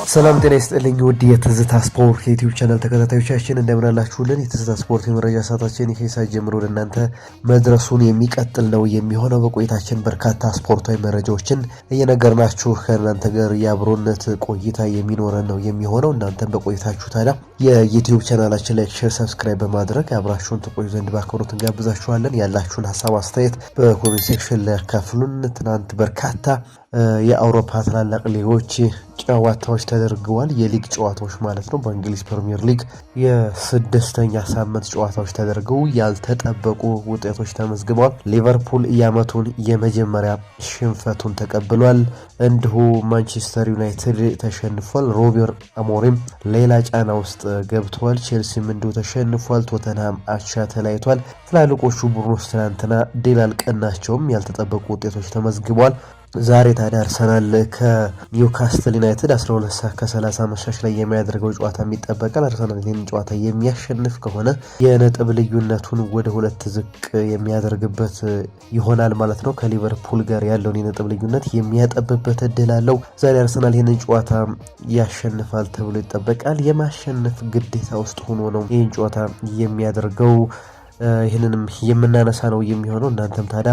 ሰላም ጤና ይስጥልኝ ውድ የትዝታ ስፖርት የዩቲዩብ ቻናል ተከታታዮቻችን እንደምን አላችሁልን? የትዝታ ስፖርት የመረጃ ሰዓታችን ከሰዓት ጀምሮ ወደ እናንተ መድረሱን የሚቀጥል ነው የሚሆነው። በቆይታችን በርካታ ስፖርታዊ መረጃዎችን እየነገርናችሁ ከእናንተ ጋር የአብሮነት ቆይታ የሚኖረን ነው የሚሆነው። እናንተም በቆይታችሁ ታዲያ የዩቲዩብ ቻናላችን ላይ ሼር፣ ሰብስክራይብ በማድረግ አብራችሁን ትቆዩ ዘንድ በአክብሮት እንጋብዛችኋለን። ያላችሁን ሀሳብ አስተያየት በኮሜንት ሴክሽን ላይ ያካፍሉን። ትናንት በርካታ የአውሮፓ ትላላቅ ሊጎች ጨዋታዎች ተደርገዋል። የሊግ ጨዋታዎች ማለት ነው። በእንግሊዝ ፕሪሚየር ሊግ የስድስተኛ ሳምንት ጨዋታዎች ተደርገው ያልተጠበቁ ውጤቶች ተመዝግበዋል። ሊቨርፑል የዓመቱን የመጀመሪያ ሽንፈቱን ተቀብሏል። እንዲሁ ማንቸስተር ዩናይትድ ተሸንፏል። ሮበርት አሞሪም ሌላ ጫና ውስጥ ገብተዋል። ቼልሲም እንዲሁ ተሸንፏል። ቶተንሃም አቻ ተለያይቷል። ትላልቆቹ ቡድኖች ትናንትና ድል አልቀናቸውም። ያልተጠበቁ ውጤቶች ተመዝግበዋል። ዛሬ ታዲያ አርሰናል ከኒውካስትል ዩናይትድ 12 ሰዓት ከ30 መሻሽ ላይ የሚያደርገው ጨዋታ የሚጠበቃል። አርሰናል ይህንን ጨዋታ የሚያሸንፍ ከሆነ የነጥብ ልዩነቱን ወደ 2 ዝቅ የሚያደርግበት ይሆናል ማለት ነው። ከሊቨርፑል ጋር ያለውን የነጥብ ልዩነት የሚያጠብበት እድል አለው። ዛሬ አርሰናል ይህንን ጨዋታ ያሸንፋል ተብሎ ይጠበቃል። የማሸነፍ ግዴታ ውስጥ ሆኖ ነው ይህን ጨዋታ የሚያደርገው። ይህንንም የምናነሳ ነው የሚሆነው። እናንተም ታዲያ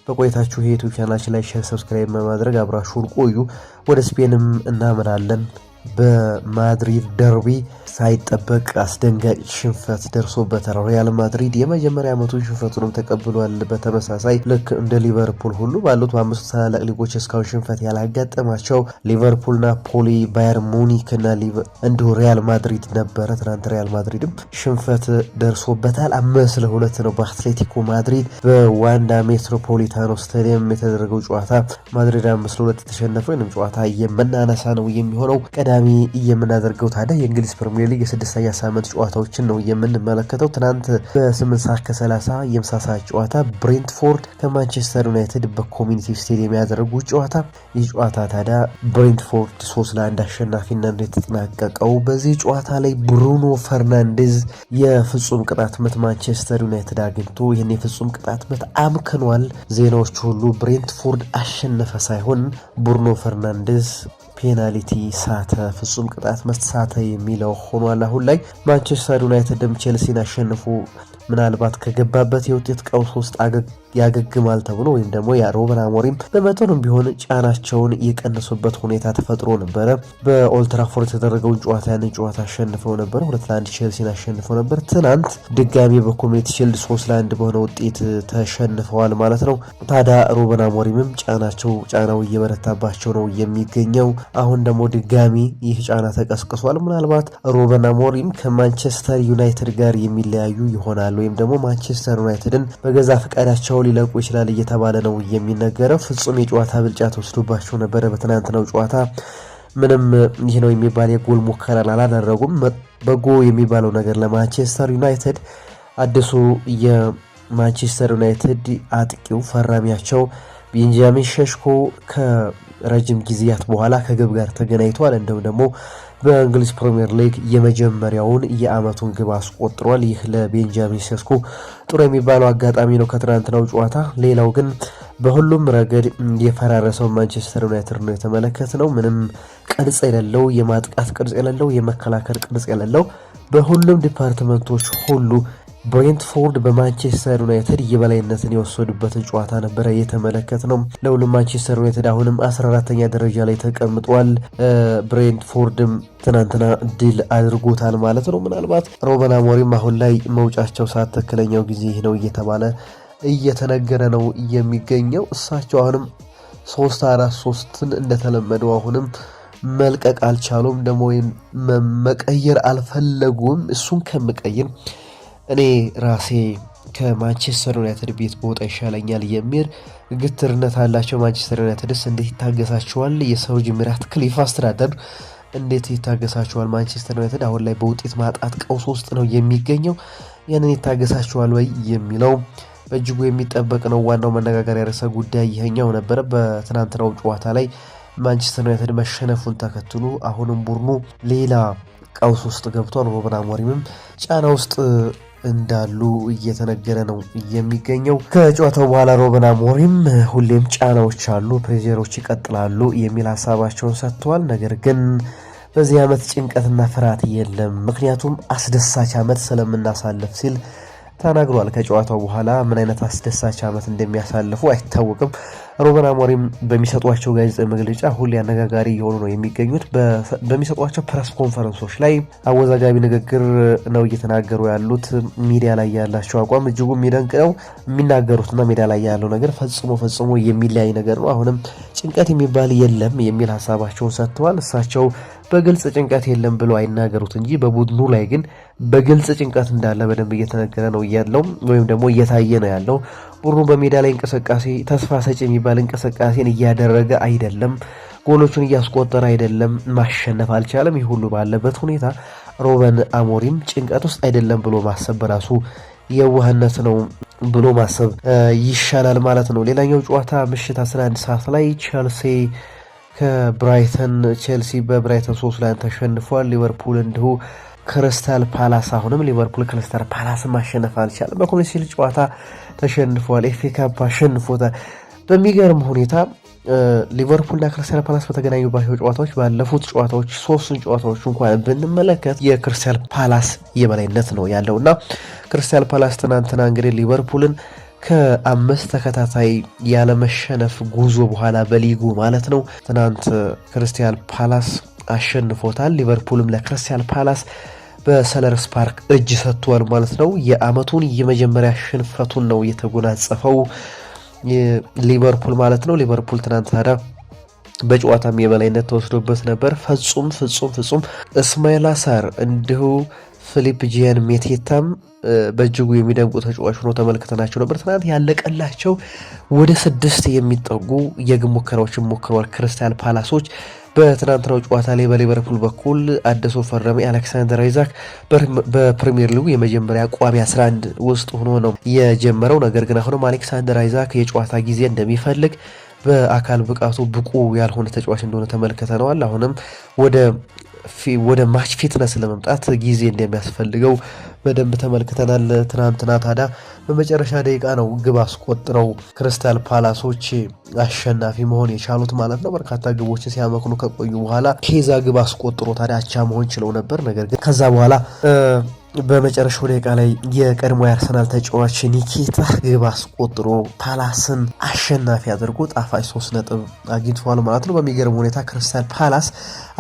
በቆይታችሁ የዩቲዩብ ቻናላችን ላይ ሼር፣ ሰብስክራይብ በማድረግ አብራችሁን ቆዩ። ወደ ስፔንም እናመራለን። በማድሪድ ደርቢ ሳይጠበቅ አስደንጋጭ ሽንፈት ደርሶበታል። ሪያል ማድሪድ የመጀመሪያ ዓመቱን ሽንፈቱንም ተቀብሏል። በተመሳሳይ ልክ እንደ ሊቨርፑል ሁሉ ባሉት በአምስቱ ታላላቅ ሊጎች እስካሁን ሽንፈት ያላጋጠማቸው ሊቨርፑል፣ ናፖሊ፣ ባየር ሙኒክ እና እንዲሁ ሪያል ማድሪድ ነበረ። ትናንት ሪያል ማድሪድም ሽንፈት ደርሶበታል። 5-2 ነው በአትሌቲኮ ማድሪድ በዋንዳ ሜትሮፖሊታኖ ስታዲየም የተደረገው ጨዋታ ማድሪድ 5-2 ተሸነፈው። ይህንም ጨዋታ የምናነሳ ነው የሚሆነው። ቀዳሚ የምናደርገው ታዲያ የእንግሊዝ ፕሪሚየር ሊግ የስድስተኛ ሳምንት ጨዋታዎችን ነው የምንመለከተው። ትናንት በ8 ሰዓት ከ30 የምሳ ሰዓት ጨዋታ ብሬንትፎርድ ከማንቸስተር ዩናይትድ በኮሚኒቲ ስቴዲየም ያደረጉት ጨዋታ። ይህ ጨዋታ ታዲያ ብሬንትፎርድ 3-1 አሸናፊነት የተጠናቀቀው። በዚህ ጨዋታ ላይ ብሩኖ ፈርናንዴዝ የፍጹም ቅጣት ምት ማንቸስተር ዩናይትድ አግኝቶ ይህን የፍጹም ቅጣት ምት አምክኗል። ዜናዎች ሁሉ ብሬንትፎርድ አሸነፈ ሳይሆን ብሩኖ ፈርናንዴዝ ፔናልቲ ሳተ፣ ፍጹም ቅጣት መሳተ የሚለው ሆኗል። አሁን ላይ ማንቸስተር ዩናይትድም ቼልሲን አሸንፎ ምናልባት ከገባበት የውጤት ቀውስ ውስጥ ያገግማል ተብሎ ወይም ደግሞ ሮበን አሞሪም በመጠኑም ቢሆን ጫናቸውን የቀነሱበት ሁኔታ ተፈጥሮ ነበረ። በኦልትራፎርድ የተደረገውን ጨዋታ ያንን ጨዋታ አሸንፈው ነበር። 2-1 ቼልሲን አሸንፈው ነበር። ትናንት ድጋሚ በኮሚኒቲ ሺልድ 3-1 በሆነ ውጤት ተሸንፈዋል ማለት ነው። ታዲያ ሮበን አሞሪምም ጫናው እየበረታባቸው ነው የሚገኘው። አሁን ደግሞ ድጋሚ ይህ ጫና ተቀስቅሷል። ምናልባት ሮበን አሞሪም ከማንቸስተር ዩናይትድ ጋር የሚለያዩ ይሆናል ወይም ደግሞ ማንቸስተር ዩናይትድን በገዛ ፈቃዳቸው ሊለቁ ይችላል እየተባለ ነው የሚነገረው። ፍጹም የጨዋታ ብልጫ ተወስዶባቸው ነበረ በትናንትናው ጨዋታ። ምንም ይህ ነው የሚባል የጎል ሙከራ አላደረጉም። በጎ የሚባለው ነገር ለማንቸስተር ዩናይትድ አዲሱ የማንቸስተር ዩናይትድ አጥቂው ፈራሚያቸው ቤንጃሚን ሼሽኮ ከረጅም ጊዜያት በኋላ ከግብ ጋር ተገናኝቷል። እንደውም ደግሞ በእንግሊዝ ፕሪሚየር ሊግ የመጀመሪያውን የዓመቱን ግብ አስቆጥሯል። ይህ ለቤንጃሚን ሴስኮ ጥሩ የሚባለው አጋጣሚ ነው ከትናንትናው ጨዋታ። ሌላው ግን በሁሉም ረገድ የፈራረሰው ማንቸስተር ዩናይትድ ነው የተመለከትነው። ምንም ቅርጽ የሌለው፣ የማጥቃት ቅርጽ የሌለው፣ የመከላከል ቅርጽ የሌለው በሁሉም ዲፓርትመንቶች ሁሉ ብሬንትፎርድ በማንቸስተር ዩናይትድ የበላይነትን የወሰዱበትን ጨዋታ ነበረ የተመለከትነው። ለሁሉም ማንቸስተር ዩናይትድ አሁንም 14ኛ ደረጃ ላይ ተቀምጧል። ብሬንትፎርድም ትናንትና ድል አድርጎታል ማለት ነው። ምናልባት ሮበን አሞሪም አሁን ላይ መውጫቸው ሰዓት ትክክለኛው ጊዜ ነው እየተባለ እየተነገረ ነው የሚገኘው። እሳቸው አሁንም 3-4-3ን እንደተለመደው አሁንም መልቀቅ አልቻሉም፣ ደግሞ መቀየር አልፈለጉም። እሱን ከምቀይር እኔ ራሴ ከማንቸስተር ዩናይትድ ቤት በወጣ ይሻለኛል የሚል ግትርነት አላቸው። ማንቸስተር ዩናይትድስ እንዴት ይታገሳቸዋል? የሰር ጂም ራትክሊፍ አስተዳደር እንዴት ይታገሳቸዋል? ማንቸስተር ዩናይትድ አሁን ላይ በውጤት ማጣት ቀውስ ውስጥ ነው የሚገኘው። ያንን ይታገሳቸዋል ወይ የሚለው በእጅጉ የሚጠበቅ ነው። ዋናው መነጋገሪያ ርዕሰ ጉዳይ ይሄኛው ነበረ። በትናንትናው ጨዋታ ላይ ማንቸስተር ዩናይትድ መሸነፉን ተከትሎ አሁንም ቡድኑ ሌላ ቀውስ ውስጥ ገብቷል። ሮበን አሞሪምም ጫና ውስጥ እንዳሉ እየተነገረ ነው የሚገኘው። ከጨዋታው በኋላ ሮበን አሞሪም ሁሌም ጫናዎች አሉ፣ ፕሬዠሮች ይቀጥላሉ የሚል ሀሳባቸውን ሰጥተዋል። ነገር ግን በዚህ ዓመት ጭንቀትና ፍርሃት የለም፣ ምክንያቱም አስደሳች ዓመት ስለምናሳልፍ ሲል ተናግሯል። ከጨዋታው በኋላ ምን አይነት አስደሳች ዓመት እንደሚያሳልፉ አይታወቅም። ሩበን አሞሪም በሚሰጧቸው ጋዜጣዊ መግለጫ ሁሌ አነጋጋሪ የሆኑ ነው የሚገኙት። በሚሰጧቸው ፕሬስ ኮንፈረንሶች ላይ አወዛጋቢ ንግግር ነው እየተናገሩ ያሉት። ሚዲያ ላይ ያላቸው አቋም እጅጉ የሚደንቅ ነው። የሚናገሩትና ሜዳ ላይ ያለው ነገር ፈጽሞ የሚለያይ ነገር ነው። አሁንም ጭንቀት የሚባል የለም የሚል ሀሳባቸውን ሰጥተዋል። እሳቸው በግልጽ ጭንቀት የለም ብሎ አይናገሩት እንጂ በቡድኑ ላይ ግን በግልጽ ጭንቀት እንዳለ በደንብ እየተነገረ ነው ያለው ወይም ደግሞ እየታየ ነው ያለው። ቡድኑ በሜዳ ላይ እንቅስቃሴ ተስፋ ሰጪ የሚባል እንቅስቃሴን እያደረገ አይደለም፣ ጎሎቹን እያስቆጠረ አይደለም፣ ማሸነፍ አልቻለም። ይህ ሁሉ ባለበት ሁኔታ ሩበን አሞሪም ጭንቀት ውስጥ አይደለም ብሎ ማሰብ በራሱ የዋህነት ነው ብሎ ማሰብ ይሻላል ማለት ነው። ሌላኛው ጨዋታ ምሽት 11 ሰዓት ላይ ቼልሲ ከብራይተን በብራይተን 3-1 ተሸንፏል። ሊቨርፑል እንዲሁ ክሪስታል ፓላስ አሁንም ሊቨርፑል ክሪስታል ፓላስ ማሸነፍ አልቻለም። በኮሚኒቲ ሺልድ ጨዋታ ተሸንፏል። ኤፍኤ ካፕ አሸንፎታል። በሚገርም ሁኔታ ሊቨርፑልና ክሪስታል ፓላስ በተገናኙባቸው ጨዋታዎች ባለፉት ጨዋታዎች 3 ጨዋታዎች እንኳን ብንመለከት የክሪስታል ፓላስ የበላይነት ነው ያለውና ክሪስታል ፓላስ ትናንትና እንግዲህ ሊቨርፑልን ከ5 ተከታታይ ያለመሸነፍ ጉዞ በኋላ በሊጉ ማለት ነው ትናንት ክሪስታል ፓላስ አሸንፎታል። ሊቨርፑልም ለክሪስታል ፓላስ በሰለርስ ፓርክ እጅ ሰጥቷል ማለት ነው። የአመቱን የመጀመሪያ ሽንፈቱን ነው የተጎናጸፈው ሊቨርፑል ማለት ነው። ሊቨርፑል ትናንት ታዲያ በጨዋታም የበላይነት ተወስዶበት ነበር። ፍጹም እስማኤል ሳር እንዲሁ ፊሊፕ ጂያን ሜቴታም በእጅጉ የሚደንቁ ተጫዋች ሆኖ ተመልክተናቸው ነበር። ትናንት ያለቀላቸው ወደ 6 የሚጠጉ የግብ ሙከራዎችን ሞክረዋል ክሪስታል ፓላሶች። በትናንትናው ጨዋታ ላይ በሊቨርፑል በኩል አዲሱ ፈራሚ አሌክሳንደር አይዛክ በፕሪሚየር ሊጉ የመጀመሪያ ቋሚ 11 ውስጥ ሆኖ ነው የጀመረው። ነገር ግን አሁንም አሌክሳንደር አይዛክ የጨዋታ ጊዜ እንደሚፈልግ በአካል ብቃቱ ብቁ ያልሆነ ተጫዋች እንደሆነ ተመልክተነዋል። አሁንም ወደ ማች ፊትነስ ለመምጣት ጊዜ እንደሚያስፈልገው በደንብ ተመልክተናል። ትናንትና ታዲያ በመጨረሻ ደቂቃ ነው ግብ አስቆጥረው ክሪስታል ፓላሶች አሸናፊ መሆን የቻሉት ማለት ነው። በርካታ ግቦችን ሲያመክኑ ከቆዩ በኋላ ኬዛ ግብ አስቆጥሮ ታዲያ አቻ መሆን ችለው ነበር። ነገር ግን ከዛ በኋላ በመጨረሻው ደቂቃ ላይ የቀድሞ የአርሰናል ተጫዋች ኒኬታ ግብ አስቆጥሮ ፓላስን አሸናፊ አድርጎ ጣፋጭ 3 ነጥብ አግኝተዋል ማለት ነው። በሚገርም ሁኔታ ክሪስታል ፓላስ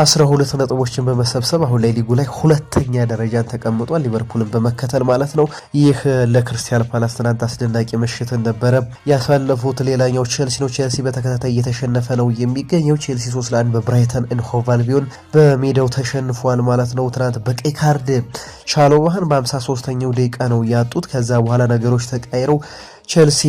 12 ነጥቦችን በመሰብሰብ አሁን ላይ ሊጉ ላይ 2ኛ ደረጃን ተቀምጧል፣ ሊቨርፑልን በመከተል ማለት ነው። ይህ ለክሪስታል ፓላስ ትናንት አስደናቂ ምሽትን ነበረ ያሳለፉት። ሌላኛው ቼልሲ ነው። ቼልሲ በተከታታይ እየተሸነፈ ነው የሚገኘው። ቼልሲ 3-1 በብራይተን ኤንድ ሆቭ አልቢዮን በሜዳው ተሸንፏል ማለት ነው። ትናንት በቀይ ካርድ ቻሎባህን በ53ኛው ደቂቃ ነው ያጡት። ከዛ በኋላ ነገሮች ተቀይረው ቼልሲ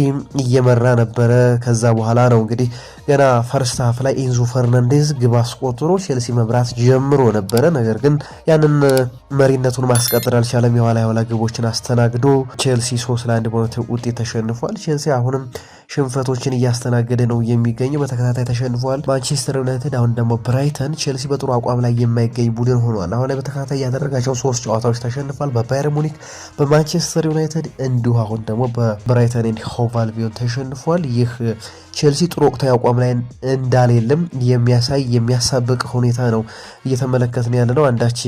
እየመራ ነበረ። ከዛ በኋላ ነው እንግዲህ ገና ፈርስት ሃፍ ላይ ኢንዞ ፈርናንዴዝ ግብ አስቆጥሮ ቼልሲ መብራት ጀምሮ ነበረ። ነገር ግን ያንን መሪነቱን ማስቀጠል አልቻለም። የኋላ ግቦችን አስተናግዶ ቼልሲ 3-1 በሆነ ውጤት ተሸንፏል። ቼልሲ አሁንም ሽንፈቶችን እያስተናገደ ነው የሚገኘው፣ በተከታታይ ተሸንፏል። ማንቸስተር ዩናይትድ አሁን ደግሞ ብራይተን፣ ቼልሲ በጥሩ አቋም ላይ የማይገኝ ቡድን ሆኗል። አሁን ላይ በተከታታይ ያደረጋቸው 3 ጨዋታዎች ተሸንፏል። በባየር ሙኒክ፣ በማንቸስተር ዩናይትድ እንዲሁ አሁን ደግሞ በብራይተን ኤንድ ሆቭ አልቢዮን ተሸንፏል። ይህ ቼልሲ ጥሩ ወቅታዊ አቋም ላይ እንዳሌለም የሚያሳብቅ ሁኔታ ነው እየተመለከትን ያለ ነው። አንዳች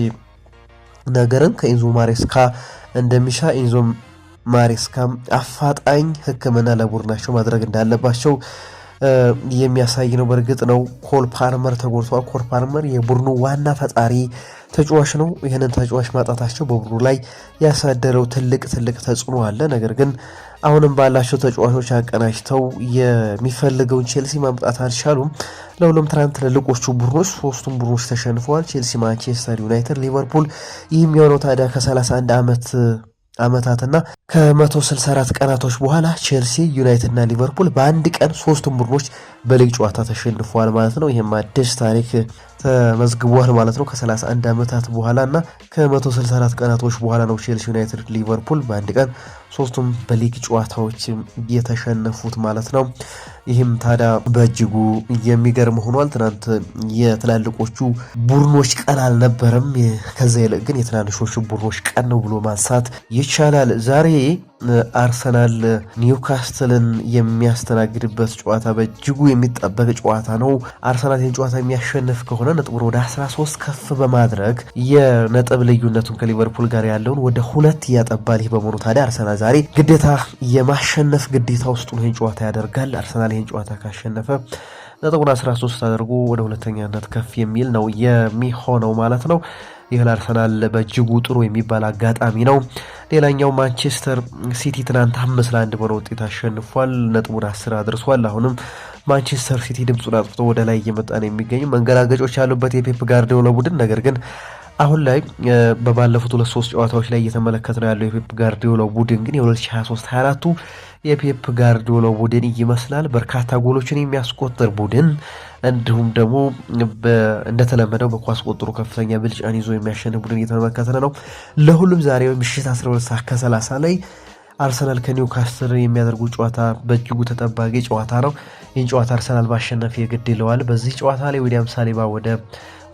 ነገርን ከኢንዞ ማሬስካ እንደሚሻ ኢንዞ ማሬስካም አፋጣኝ ሕክምና ለቡድናቸው ማድረግ እንዳለባቸው የሚያሳይ ነው። በእርግጥ ነው ኮል ፓልመር ተጎድቷል። ኮል ፓልመር የቡድኑ ዋና ፈጣሪ ተጫዋች ነው። ይህንን ተጫዋች ማጣታቸው በቡድኑ ላይ ያሳደረው ትልቅ ተጽዕኖ አለ። ነገር ግን አሁንም ባላቸው ተጫዋቾች አቀናጅተው የሚፈልገውን ቼልሲ ማምጣት አልቻሉም። ለሁሉም ትናንት ትልልቆቹ ቡድኖች 3ቱም ቡድኖች ተሸንፈዋል። ቼልሲ፣ ማንቸስተር ዩናይትድ፣ ሊቨርፑል። ይህ የሚሆነው ታዲያ ከ31 ዓመታትና ከ164 ቀናቶች በኋላ ቼልሲ፣ ዩናይትድ እና ሊቨርፑል በአንድ ቀን 3ቱም ቡድኖች በሊግ ጨዋታ ተሸንፈዋል ማለት ነው። ይህም አዲስ ታሪክ ተመዝግቧል ማለት ነው። ከ31 ዓመታት በኋላ እና ከ164 ቀናቶች በኋላ ነው ቼልሲ፣ ዩናይትድ፣ ሊቨርፑል በአንድ ቀን 3ቱም በሊግ ጨዋታዎች የተሸነፉት ማለት ነው። ይህም ታዲያ በእጅጉ የሚገርም ሆኗል። ትናንት የትላልቆቹ ቡድኖች ቀን አልነበረም። ከዛ ይልቅ ግን የትናንሾቹ ቡድኖች ቀን ነው ብሎ ማንሳት ይቻላል። ዛሬ አርሰናል ኒውካስትልን የሚያስተናግድበት ጨዋታ በእጅጉ የሚጠበቅ ጨዋታ ነው። አርሰናል ይህን ጨዋታ የሚያሸንፍ ከሆነ ነጥቡን ወደ 13 ከፍ በማድረግ የነጥብ ልዩነቱን ከሊቨርፑል ጋር ያለውን ወደ 2 ያጠባል። ይህ በመሆኑ ታዲያ አርሰናል ዛሬ ግዴታ የማሸነፍ ግዴታ ውስጥ ነው ይህን ጨዋታ ያደርጋል። አርሰናል ይህን ጨዋታ ካሸነፈ ነጥቡን 13 አድርጎ ወደ ሁለተኛነት ከፍ የሚል ነው የሚሆነው ማለት ነው። ይህ ለአርሰናል በእጅጉ ጥሩ የሚባል አጋጣሚ ነው። ሌላኛው ማንቸስተር ሲቲ ትናንት 5-1 በሆነ ውጤት አሸንፏል። ነጥቡን 10 አድርሷል። አሁንም ማንቸስተር ሲቲ ድምፁን አጥፍቶ ወደ ላይ እየመጣ ነው የሚገኙ መንገራገጮች ያሉበት የፔፕ ጋርዲዮላ ቡድን ነገር ግን አሁን ላይ በባለፉት 2-3 ጨዋታዎች ላይ እየተመለከተ ነው ያለው የፔፕ ጋርዲዮላ ቡድን ግን የ2023-24ቱ የፔፕ ጋርዲዮላ ቡድን ይመስላል። በርካታ ጎሎችን የሚያስቆጥር ቡድን እንዲሁም ደግሞ እንደተለመደው በኳስ ቁጥሩ ከፍተኛ ብልጫን ይዞ የሚያሸንፍ ቡድን እየተመለከተ ነው። ለሁሉም ዛሬ ምሽት 12:30 ላይ አርሰናል ከኒውካስትል የሚያደርጉ ጨዋታ በእጅጉ ተጠባቂ ጨዋታ ነው። ይህን ጨዋታ አርሰናል ማሸነፍ የግድ ይለዋል። በዚህ ጨዋታ ላይ ዊሊያም ሳሊባ ወደ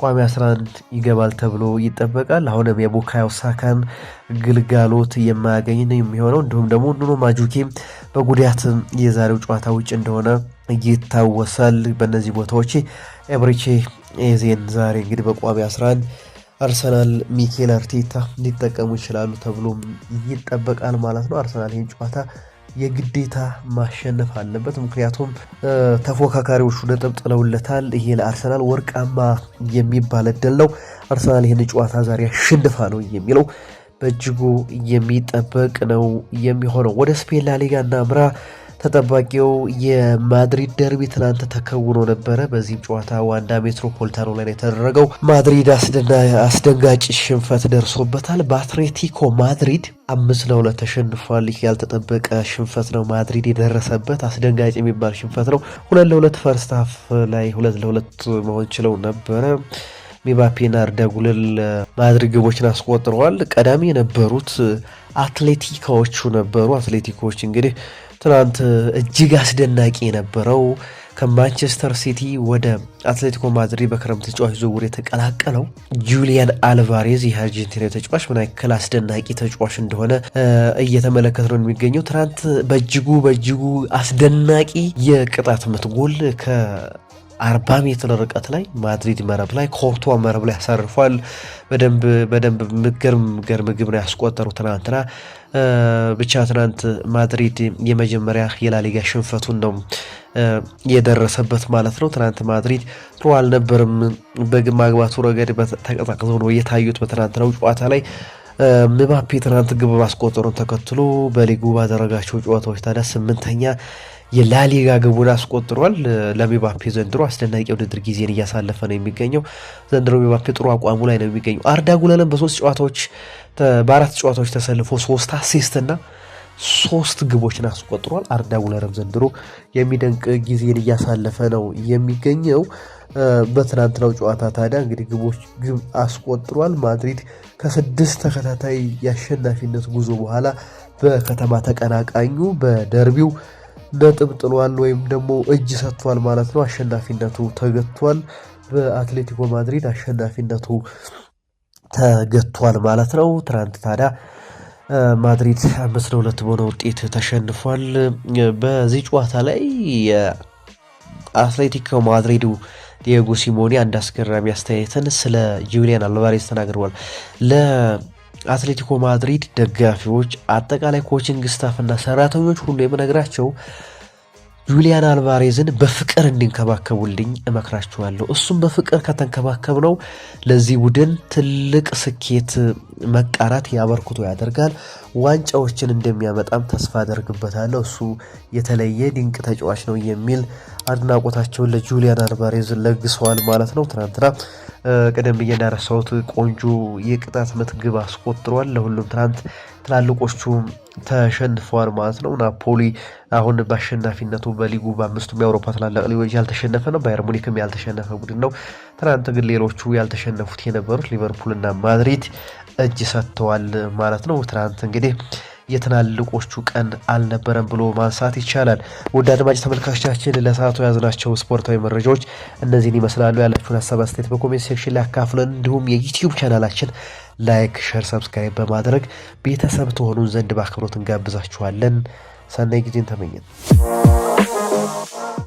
ቋሚ 11 ይገባል ተብሎ ይጠበቃል። አሁንም የቡካዮ ሳካን ግልጋሎት የማያገኝ ነው የሚሆነው። እንዲሁም ደግሞ ኑኖ ማጁኬ በጉዳት የዛሬው ጨዋታ ውጭ እንደሆነ ይታወሳል። በእነዚህ ቦታዎች ኤብሪቼ ኤዜን ዛሬ እንግዲህ በቋሚ 11 አርሰናል ሚኬል አርቴታ ሊጠቀሙ ይችላሉ ተብሎ ይጠበቃል ማለት ነው። አርሰናል ይህን ጨዋታ የግዴታ ማሸነፍ አለበት። ምክንያቱም ተፎካካሪዎቹ ነጥብ ጥለውለታል። ይሄ ለአርሰናል ወርቃማ የሚባል እድል ነው። አርሰናል ይህን ጨዋታ ዛሬ ያሸንፋ ነው የሚለው በእጅጉ የሚጠበቅ ነው የሚሆነው። ወደ ስፔን ላሊጋ እናምራ። ተጠባቂው የማድሪድ ደርቢ ትናንት ተከውኖ ነበረ። በዚህም ጨዋታ ዋንዳ ሜትሮፖሊታኖ ላይ የተደረገው ማድሪድ አስደንጋጭ ሽንፈት ደርሶበታል። በአትሌቲኮ ማድሪድ 5-2 ተሸንፏል። ይህ ያልተጠበቀ ሽንፈት ነው ማድሪድ የደረሰበት፣ አስደንጋጭ የሚባል ሽንፈት ነው። 2-2 ፈርስት ሃፍ ላይ 2-2 መሆን ችለው ነበረ። ሚባፔና አርዳ ጉለል ማድሪድ ግቦችን አስቆጥረዋል። ቀዳሚ የነበሩት አትሌቲኮዎቹ ነበሩ። አትሌቲኮዎች እንግዲህ ትናንት እጅግ አስደናቂ የነበረው ከማንቸስተር ሲቲ ወደ አትሌቲኮ ማድሪድ በክረምት ተጫዋች ዝውውር የተቀላቀለው ጁሊያን አልቫሬዝ የአርጀንቲና ተጫዋች ምን ያክል አስደናቂ ተጫዋች እንደሆነ እየተመለከተ ነው የሚገኘው። ትናንት በእጅጉ አስደናቂ የቅጣት ምት ጎል ከ40 ሜትር ርቀት ላይ ማድሪድ መረብ ላይ ኮርቷ መረብ ላይ ያሳርፏል። በደንብ ገርም ግብ ነው ያስቆጠሩ ትናንትና። ብቻ ትናንት ማድሪድ የመጀመሪያ የላሊጋ ሽንፈቱን ነው የደረሰበት ማለት ነው። ትናንት ማድሪድ ጥሩ አልነበርም። በግብ ማግባቱ ረገድ ተቀዛቅዘው ነው የታዩት። በትናንትናው ጨዋታ ላይ ምባፔ ትናንት ግብ ማስቆጠሩን ተከትሎ በሊጉ ባደረጋቸው ጨዋታዎች ታዲያ 8ኛ የላሊጋ ግቡን አስቆጥሯል። ለምባፔ ዘንድሮ አስደናቂ ውድድር ጊዜን እያሳለፈ ነው የሚገኘው። ዘንድሮ ምባፔ ጥሩ አቋሙ ላይ ነው የሚገኘው። አርዳ ጉለልን በ4 ጨዋታዎች ተሰልፎ 3 አሲስት እና 3 ግቦችን አስቆጥሯል። አርዳ ጉለርም ዘንድሮ የሚደንቅ ጊዜን እያሳለፈ ነው የሚገኘው። በትናንትናው ጨዋታ ታዲያ እንግዲህ ግብ አስቆጥሯል። ማድሪድ ከ6 ተከታታይ የአሸናፊነት ጉዞ በኋላ በከተማ ተቀናቃኙ በደርቢው ነጥብ ጥሏል ወይም ደግሞ እጅ ሰጥቷል ማለት ነው። አሸናፊነቱ ተገቷል። በአትሌቲኮ ማድሪድ አሸናፊነቱ ተገቷል ማለት ነው። ትናንት ታዲያ ማድሪድ 5-2 በሆነ ውጤት ተሸንፏል። በዚህ ጨዋታ ላይ የአትሌቲኮ ማድሪዱ ዲየጎ ሲሞኔ አንድ አስገራሚ አስተያየትን ስለ ጁሊያን አልቫሬዝ ተናግረዋል። ለአትሌቲኮ ማድሪድ ደጋፊዎች፣ አጠቃላይ ኮችንግ ስታፍ እና ሰራተኞች ሁሉ የምነግራቸው ጁሊያን አልቫሬዝን በፍቅር እንዲንከባከቡልኝ እመክራችኋለሁ። እሱም በፍቅር ከተንከባከብ ነው ለዚህ ቡድን ትልቅ ስኬት መቃራት ያበርክቶ ያደርጋል። ዋንጫዎችን እንደሚያመጣም ተስፋ አደርግበታለሁ። እሱ የተለየ ድንቅ ተጫዋች ነው የሚል አድናቆታቸውን ለጁሊያን አልቫሬዝ ለግሰዋል ማለት ነው። ትናንትና ቀደም ብዬ እንዳነሳሁት ቆንጆ የቅጣት ምት ግብ አስቆጥሯል። ለሁሉም ትናንት ትላልቆቹ ተሸንፈዋል ማለት ነው። ናፖሊ አሁን በአሸናፊነቱ በሊጉ በ5ቱም የአውሮፓ ትላልቅ ሊጎች ያልተሸነፈ ነው። ባየር ሙኒክም ያልተሸነፈ ቡድን ነው። ትናንት ግን ሌሎቹ ያልተሸነፉት የነበሩት ሊቨርፑልና ማድሪድ እጅ ሰጥተዋል ማለት ነው። ትናንት እንግዲህ የትላልቆቹ ቀን አልነበረም ብሎ ማንሳት ይቻላል። ውድ አድማጭ ተመልካቾቻችን ለሰዓቱ ያዝናቸው ስፖርታዊ መረጃዎች እነዚህን ይመስላሉ። ያላችሁን ሀሳብ አስተያየት በኮሜንት ሴክሽን ላይ አካፍለን፣ እንዲሁም የዩቲዩብ ቻናላችን ላይክ፣ ሼር፣ ሰብስክራይብ በማድረግ ቤተሰብ ተሆኑን ዘንድ በአክብሮት እንጋብዛችኋለን። ሰናይ ጊዜን ተመኘን።